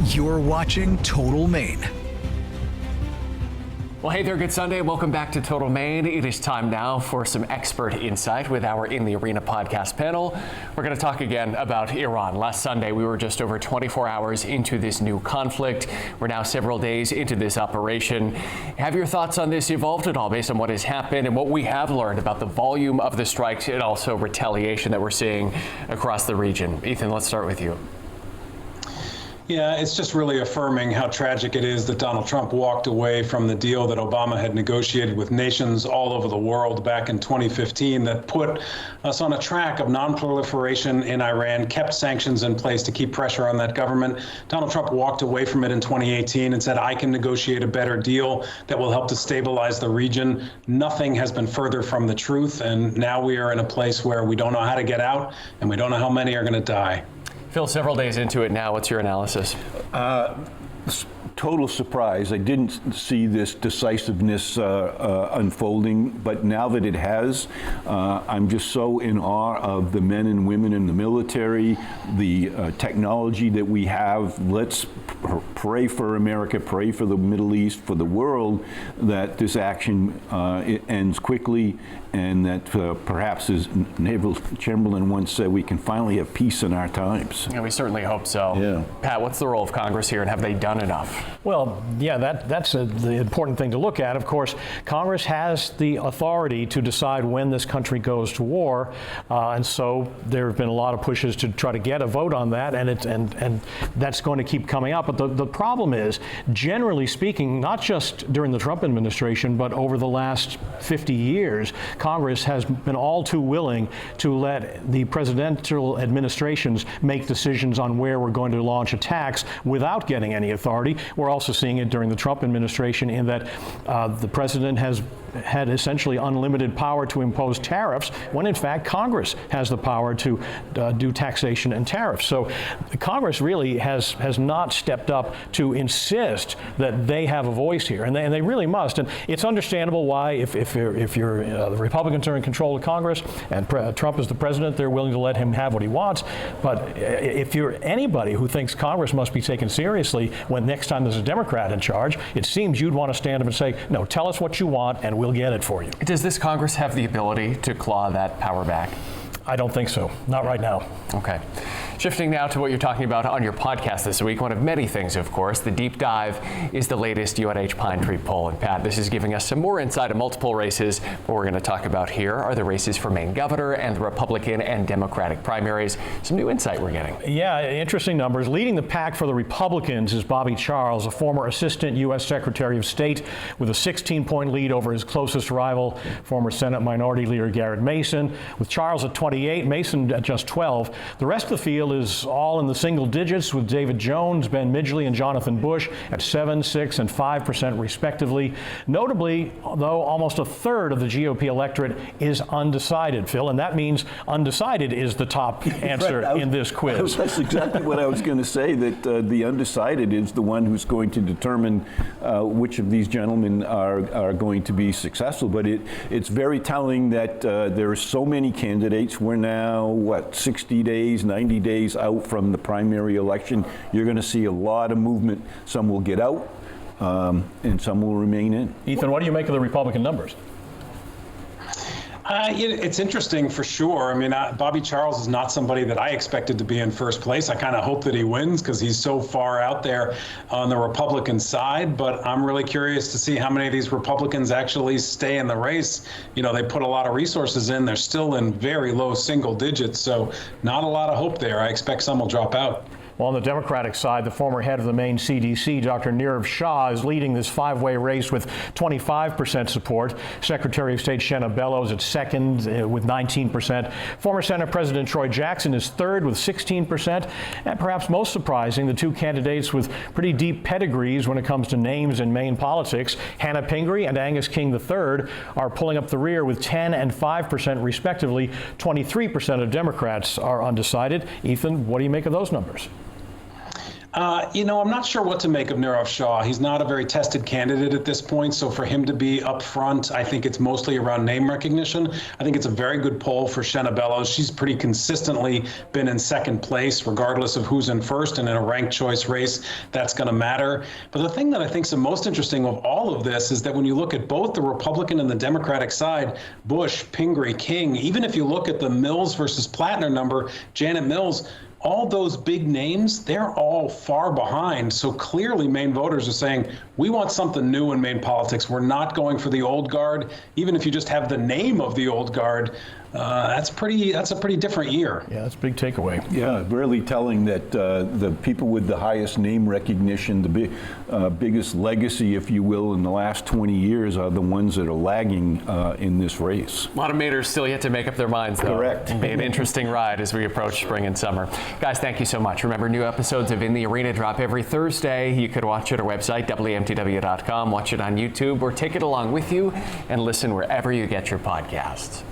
You're watching Total Maine. Well, hey there, good Sunday. Welcome back to Total Maine. It is time now for some expert insight with our In the Arena podcast panel. We're going to talk again about Iran. Last Sunday, we were just over 24 hours into this new conflict. We're now several days into this operation. Have your thoughts on this evolved at all based on what has happened and what we have learned about the volume of the strikes and also retaliation that we're seeing across the region? Ethan, let's start with you. Yeah, it's just really affirming how tragic it is that Donald Trump walked away from the deal that Obama had negotiated with nations all over the world back in 2015 that put us on a track of non-proliferation in Iran, kept sanctions in place to keep pressure on that government. Donald Trump walked away from it in 2018 and said, I can negotiate a better deal that will help to stabilize the region. Nothing has been further from the truth, and now we are in a place where we don't know how to get out, and we don't know how many are going to die. Phil, several days into it now, what's your analysis? Total surprise. I didn't see this decisiveness unfolding, but now that it has, I'm just so in awe of the men and women in the military, the technology that we have. Let's pray for America, pray for the Middle East, for the world, that this action it ends quickly, and that perhaps, as Neville Chamberlain once said, we can finally have peace in our times. Yeah, we certainly hope so. Yeah. Pat, what's the role of Congress here, and have they done enough? Well, yeah, that's the important thing to look at. Of course, Congress has the authority to decide when this country goes to war, and so there have been a lot of pushes to try to get a vote on that, and that's going to keep coming up. But the problem is, generally speaking, not just during the Trump administration, but over the last 50 years, Congress has been all too willing to let the presidential administrations make decisions on where we're going to launch attacks without getting any authority. We're also seeing it during the Trump administration in that the president has had essentially unlimited power to impose tariffs, when in fact Congress has the power to do taxation and tariffs. So Congress really has not stepped up to insist that they have a voice here, and they really must. And it's understandable why, if you're the Republicans are in control of Congress and Trump is the president, they're willing to let him have what he wants. But if you're anybody who thinks Congress must be taken seriously when next time there's a Democrat in charge, it seems you'd want to stand up and say, no, tell us what you want and we'll get it for you. Does this Congress have the ability to claw that power back? I don't think so. Not right now. Okay. Shifting now to what you're talking about on your podcast this week, one of many things, of course. The Deep Dive is the latest UNH Pine Tree poll. And Pat, this is giving us some more insight on multiple races. What we're going to talk about here are the races for Maine governor and the Republican and Democratic primaries. Some new insight we're getting. Yeah, interesting numbers. Leading the pack for the Republicans is Bobby Charles, a former assistant U.S. Secretary of State, with a 16-point lead over his closest rival, former Senate Minority Leader Garrett Mason. With Charles at 28, Mason at just 12. The rest of the field is all in the single digits, with David Jones, Ben Midgley, and Jonathan Bush at 7%, 6%, and 5% respectively. Notably, though, almost a third of the GOP electorate is undecided, Phil, and that means undecided is the top answer Right, in this quiz. That's exactly what I was going to say, that the undecided is the one who's going to determine which of these gentlemen are going to be successful. But it's very telling that there are so many candidates. We're now, 60 days, 90 days out from the primary election. You're going to see a lot of movement. Some will get out, and some will remain in. Ethan, what do you make of the Republican numbers? It's interesting for sure. I mean, Bobby Charles is not somebody that I expected to be in first place. I kind of hope that he wins because he's so far out there on the Republican side. But I'm really curious to see how many of these Republicans actually stay in the race. You know, they put a lot of resources in. They're still in very low single digits. So not a lot of hope there. I expect some will drop out. Well, on the Democratic side, the former head of the Maine CDC, Dr. Nirav Shah, is leading this five-way race with 25% support. Secretary of State Shenna Bellows at second with 19%. Former Senate President Troy Jackson is third with 16%. And perhaps most surprising, the two candidates with pretty deep pedigrees when it comes to names in Maine politics, Hannah Pingree and Angus King III, are pulling up the rear with 10 and 5% respectively. 23% of Democrats are undecided. Ethan, what do you make of those numbers? I'm not sure what to make of Nirav Shah. He's not a very tested candidate at this point, so for him to be up front, I think it's mostly around name recognition. I think it's a very good poll for Shenna Bellows. She's pretty consistently been in second place, regardless of who's in first, and in a ranked choice race, that's going to matter. But the thing that I think is the most interesting of all of this is that when you look at both the Republican and the Democratic side, Bush, Pingree, King, even if you look at the Mills versus Plattner number, Janet Mills, all those big names, they're all far behind. So clearly Maine voters are saying, we want something new in Maine politics. We're not going for the old guard. Even if you just have the name of the old guard, that's a pretty different year. Yeah, that's a big takeaway. Yeah, really telling that the people with the highest name recognition, the biggest legacy, if you will, in the last 20 years are the ones that are lagging in this race. A lot of Mainers still yet to make up their minds, though. Correct. It'll be an interesting ride as we approach spring and summer. Guys, thank you so much. Remember, new episodes of In the Arena drop every Thursday. You could watch it at our website, WMTW.com, watch it on YouTube, or take it along with you and listen wherever you get your podcasts.